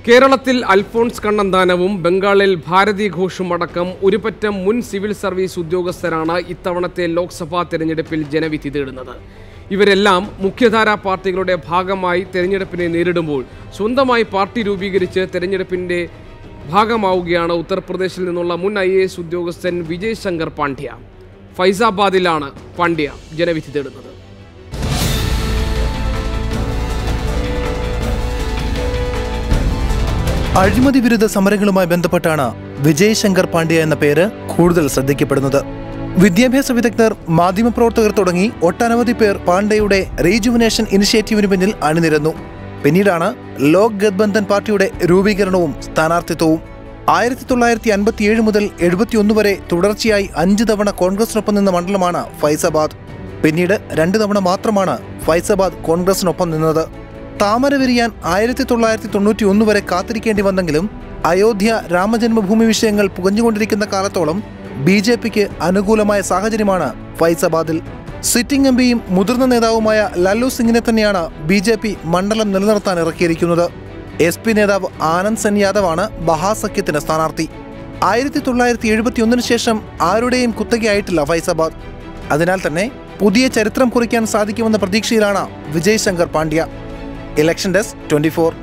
കേരളത്തിൽ അൽഫോൺസ് കണ്ണന്താനവും ബംഗാളിൽ ഭാരതി ഘോഷും അടക്കം ഒരുപറ്റം മുൻ സിവിൽ സർവീസ് ഉദ്യോഗസ്ഥരാണ് ഇത്തവണത്തെ ലോക്സഭാ തെരഞ്ഞെടുപ്പിൽ ജനവിധി തേടുന്നത്. ഇവരെല്ലാം മുഖ്യധാരാ പാർട്ടികളുടെ ഭാഗമായി തെരഞ്ഞെടുപ്പിനെ നേരിടുമ്പോൾ സ്വന്തമായി പാർട്ടി രൂപീകരിച്ച് തെരഞ്ഞെടുപ്പിന്റെ ഭാഗമാവുകയാണ് ഉത്തർപ്രദേശിൽ നിന്നുള്ള മുൻ IAS ഉദ്യോഗസ്ഥൻ വിജയ് ശങ്കർ പാണ്ഡ്യ. ഫൈസാബാദിലാണ് പാണ്ഡ്യ ജനവിധി തേടുന്നത്. അഴിമതി വിരുദ്ധ സമരങ്ങളുമായി ബന്ധപ്പെട്ടാണ് വിജയ് ശങ്കർ പാണ്ഡ്യ എന്ന പേര് കൂടുതൽ ശ്രദ്ധിക്കപ്പെടുന്നത്. വിദ്യാഭ്യാസ വിദഗ്ധർ, മാധ്യമപ്രവർത്തകർ തുടങ്ങി ഒട്ടനവധി പേർ പാണ്ഡ്യയുടെ റീജുവനേഷൻ ഇനിഷ്യേറ്റീവിന് പിന്നിൽ അണിനിരന്നു. പിന്നീടാണ് ലോക് ഗത്ബന്ധൻ പാർട്ടിയുടെ രൂപീകരണവും സ്ഥാനാർത്ഥിത്വവും. 1957 മുതൽ 71 വരെ തുടർച്ചയായി 5 തവണ കോൺഗ്രസിനൊപ്പം നിന്ന മണ്ഡലമാണ് ഫൈസാബാദ്. പിന്നീട് 2 തവണ മാത്രമാണ് ഫൈസാബാദ് കോൺഗ്രസിനൊപ്പം നിന്നത്. താമര വിരിയാൻ 1991 വരെ കാത്തിരിക്കേണ്ടി വന്നെങ്കിലും അയോധ്യ രാമജന്മഭൂമി വിഷയങ്ങൾ പുകഞ്ഞുകൊണ്ടിരിക്കുന്ന കാലത്തോളം BJPക്ക് അനുകൂലമായ സാഹചര്യമാണ് ഫൈസാബാദിൽ. സിറ്റിംഗ് MPയും മുതിർന്ന നേതാവുമായ ലല്ലു സിംഗിനെ തന്നെയാണ് BJP മണ്ഡലം നിലനിർത്താൻ ഇറക്കിയിരിക്കുന്നത്. SP നേതാവ് ആനന്ദ് സെൻ യാദവാണ് മഹാസഖ്യത്തിന് സ്ഥാനാർത്ഥി. 1971 ശേഷം ആരുടെയും കുത്തകയായിട്ടില്ല ഫൈസാബാദ്. അതിനാൽ തന്നെ പുതിയ ചരിത്രം കുറിക്കാൻ സാധിക്കുമെന്ന പ്രതീക്ഷയിലാണ് വിജയ് ശങ്കർ പാണ്ഡ്യ. Election desk 24.